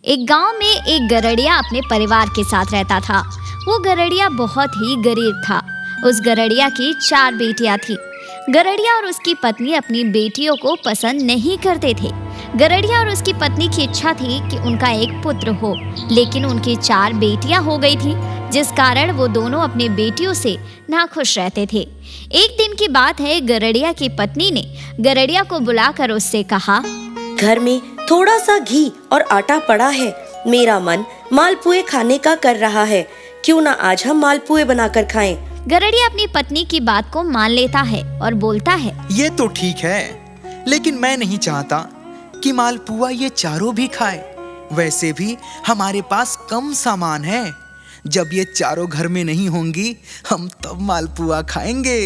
एक गांव में एक गरड़िया अपने परिवार के साथ रहता था। वो गरड़िया बहुत ही गरीब था। उस गरड़िया की 4 बेटियां थी। गरड़िया और उसकी पत्नी अपनी बेटियों को पसंद नहीं करते थे। गरड़िया और उसकी पत्नी की इच्छा थी कि उनका एक पुत्र हो, लेकिन उनकी 4 बेटियां हो गई थी, जिस कारण वो दोनों अपनी बेटियों से नाखुश रहते थे। एक दिन की बात है, गरड़िया की पत्नी ने गरड़िया को बुलाकर उससे कहा, घर में थोड़ा सा घी और आटा पड़ा है, मेरा मन मालपुए खाने का कर रहा है, क्यों ना आज हम मालपुए बनाकर खाएं। गरड़िया अपनी पत्नी की बात को मान लेता है और बोलता है, ये तो ठीक है, लेकिन मैं नहीं चाहता कि मालपुआ ये चारों भी खाए। वैसे भी हमारे पास कम सामान है। जब ये चारों घर में नहीं होंगी, हम तब मालपुआ खाएंगे।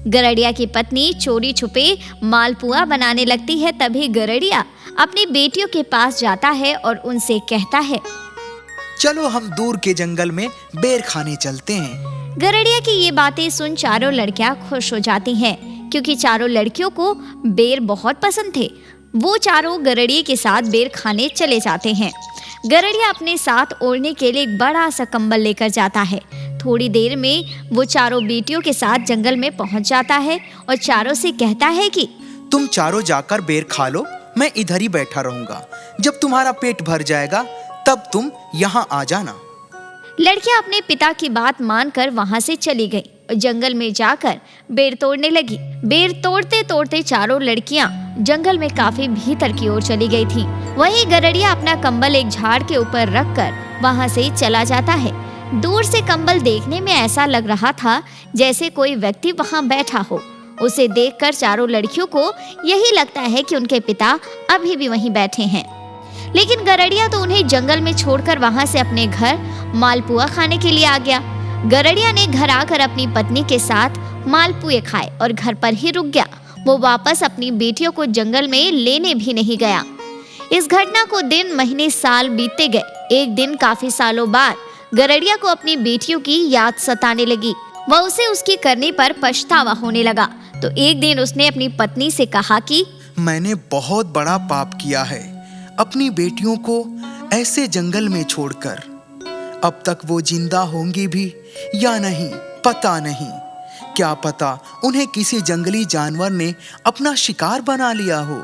गरड़िया की पत्नी चोरी छुपे मालपुआ बनाने लगती है। तभी गरड़िया अपनी बेटियों के पास जाता है और उनसे कहता है, चलो हम दूर के जंगल में बेर खाने चलते हैं। गरड़िया की ये बातें सुन चारों लड़कियां खुश हो जाती हैं, क्योंकि चारों लड़कियों को बेर बहुत पसंद थे। वो चारों गरड़िए के साथ बेर खाने चले जाते हैं। गरड़िया अपने साथ ओढ़ने के लिए एक बड़ा सा कंबल लेकर जाता है। थोड़ी देर में वो चारों बेटियों के साथ जंगल में पहुंच जाता है और चारों से कहता है कि तुम चारों जाकर बेर खा लो, मैं इधर ही बैठा रहूंगा। जब तुम्हारा पेट भर जाएगा तब तुम यहाँ आ जाना। लड़कियां अपने पिता की बात मानकर वहां से चली गई और जंगल में जाकर बेर तोड़ने लगी। बेर तोड़ते तोड़ते चारों लड़कियां जंगल में काफी भीतर की ओर चली गई थी। वहीं गरड़िया अपना कंबल एक झाड़ के ऊपर रखकर वहां से चला जाता है। दूर से कंबल देखने में ऐसा लग रहा था जैसे कोई व्यक्ति वहां बैठा हो। उसे देखकर चारों लड़कियों को यही लगता है कि उनके पिता अभी भी वहीं बैठे हैं। लेकिन गरड़िया तो उन्हें जंगल में छोड़कर वहां से अपने घर मालपुआ खाने के लिए आ गया। गरड़िया ने घर आकर अपनी पत्नी के साथ मालपुए खाए और घर पर ही रुक गया। वो वापस अपनी बेटियों को जंगल में लेने भी नहीं गया। इस घटना को दिन महीने साल बीतते गए। एक दिन काफी सालों बाद गरड़िया को अपनी बेटियों की याद सताने लगी। वह उसे उसकी करने पर पछतावा होने लगा। तो एक दिन उसने अपनी पत्नी से कहा कि मैंने बहुत बड़ा पाप किया है अपनी बेटियों को ऐसे जंगल में छोड़कर। अब तक वो जिंदा होंगी भी या नहीं पता नहीं। क्या पता उन्हें किसी जंगली जानवर ने अपना शिकार बना लिया हो।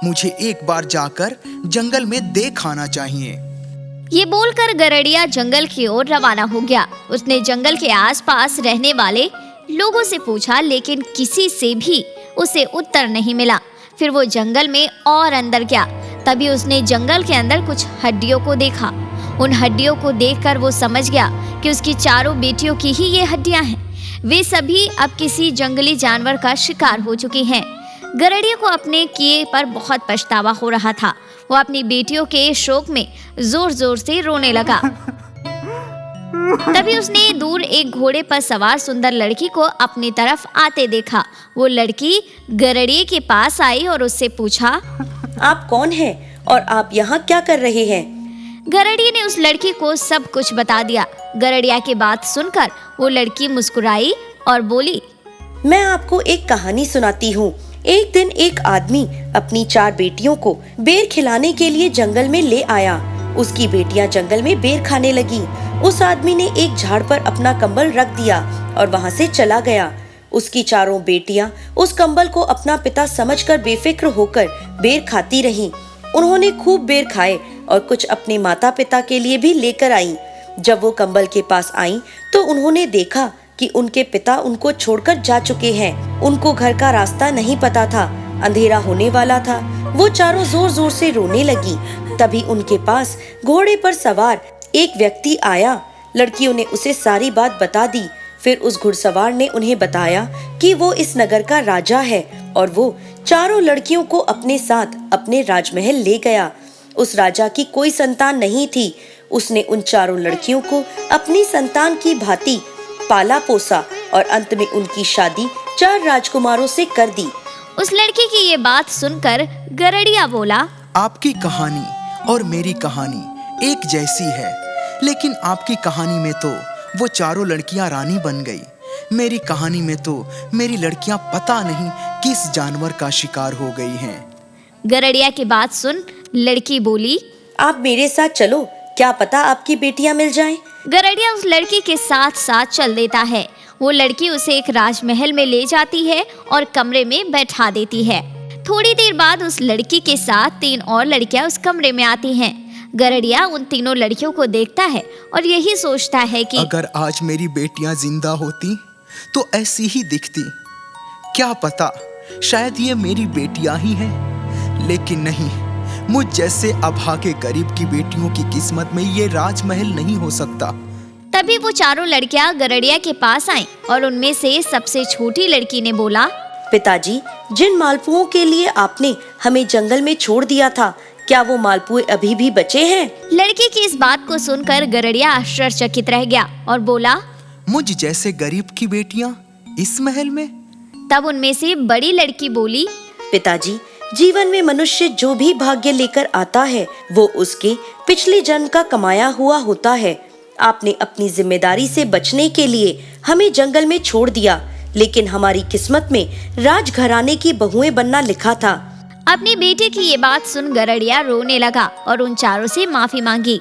मुझे एक बार जाकर जंगल में देख आना चाहिए। ये बोलकर गरड़िया जंगल की ओर रवाना हो गया। उसने जंगल के आसपास रहने वाले लोगों से पूछा, लेकिन किसी से भी उसे उत्तर नहीं मिला। फिर वो जंगल में और अंदर गया। तभी उसने जंगल के अंदर कुछ हड्डियों को देखा। उन हड्डियों को देखकर वो समझ गया कि उसकी चारों बेटियों की ही ये हड्डियां हैं। वे सभी अब किसी जंगली जानवर का शिकार हो चुकी हैं। गरड़िया को अपने किए पर बहुत पछतावा हो रहा था। वो अपनी बेटियों के शोक में जोर जोर से रोने लगा। तभी उसने दूर एक घोड़े पर सवार सुंदर लड़की को अपनी तरफ आते देखा। वो लड़की गरड़िए के पास आई और उससे पूछा, आप कौन हैं और आप यहाँ क्या कर रहे हैं? गरड़िए ने उस लड़की को सब कुछ बता दिया। गरड़िया की बात सुनकर वो लड़की मुस्कुराई और बोली, मैं आपको एक कहानी सुनाती हूँ। एक दिन एक आदमी अपनी 4 बेटियों को बेर खिलाने के लिए जंगल में ले आया। उसकी बेटियां जंगल में बेर खाने लगी। उस आदमी ने एक झाड़ पर अपना कंबल रख दिया और वहां से चला गया। उसकी चारों बेटियां उस कंबल को अपना पिता समझकर बेफिक्र होकर बेर खाती रहीं। उन्होंने खूब बेर खाए और कुछ अपने माता पिता के लिए भी लेकर आईं। जब वो कंबल के पास आईं तो उन्होंने देखा कि उनके पिता उनको छोड़कर जा चुके हैं। उनको घर का रास्ता नहीं पता था, अंधेरा होने वाला था। वो चारों जोर जोर से रोने लगी। तभी उनके पास घोड़े पर सवार एक व्यक्ति आया। लड़कियों ने उसे सारी बात बता दी। फिर उस घुड़सवार ने उन्हें बताया कि वो इस नगर का राजा है और वो चारों लड़कियों को अपने साथ अपने राजमहल ले गया। उस राजा की कोई संतान नहीं थी। उसने उन चारों लड़कियों को अपनी संतान की भांति पाला पोसा और अंत में उनकी शादी 4 राजकुमारों से कर दी। उस लड़की की ये बात सुनकर गरड़िया बोला, आपकी कहानी और मेरी कहानी एक जैसी है, लेकिन आपकी कहानी में तो वो चारों लड़कियां रानी बन गई। मेरी कहानी में तो मेरी लड़कियां पता नहीं किस जानवर का शिकार हो गई हैं। गरड़िया की बात सुन लड़की बोली, आप मेरे साथ चलो, क्या पता आपकी बेटियां मिल जाएं। गरड़िया उस लड़की के साथ साथ चल देता है। वो लड़की उसे एक राजमहल में ले जाती है और कमरे में बैठा देती है। थोड़ी देर बाद उस लड़की के साथ 3 और लड़कियां उस कमरे में आती हैं। गरड़िया उन तीनों लड़कियों को देखता है और यही सोचता है कि अगर आज मेरी बेटियां जिंदा होती तो ऐसी ही दिखती। क्या पता शायद ये मेरी बेटियां ही हैं। लेकिन नहीं, मुझ जैसे अभागे गरीब की बेटियों की किस्मत में ये राजमहल नहीं हो सकता। तभी वो चारों लड़कियां गरड़िया के पास आईं और उनमें से सबसे छोटी लड़की ने बोला, पिताजी, जिन मालपुओं के लिए आपने हमें जंगल में छोड़ दिया था, क्या वो मालपुए अभी भी बचे हैं? लड़की की इस बात को सुनकर गरड़िया आश्चर्यचकित रह गया और बोला, मुझ जैसे गरीब की बेटियां इस महल में? तब उनमें से बड़ी लड़की बोली, पिताजी, जीवन में मनुष्य जो भी भाग्य लेकर आता है वो उसके पिछले जन्म का कमाया हुआ होता है। आपने अपनी जिम्मेदारी से बचने के लिए हमें जंगल में छोड़ दिया, लेकिन हमारी किस्मत में राजघराने की बहुएं बनना लिखा था। अपनी बेटी की ये बात सुन गरड़िया रोने लगा और उन चारों से माफी मांगी।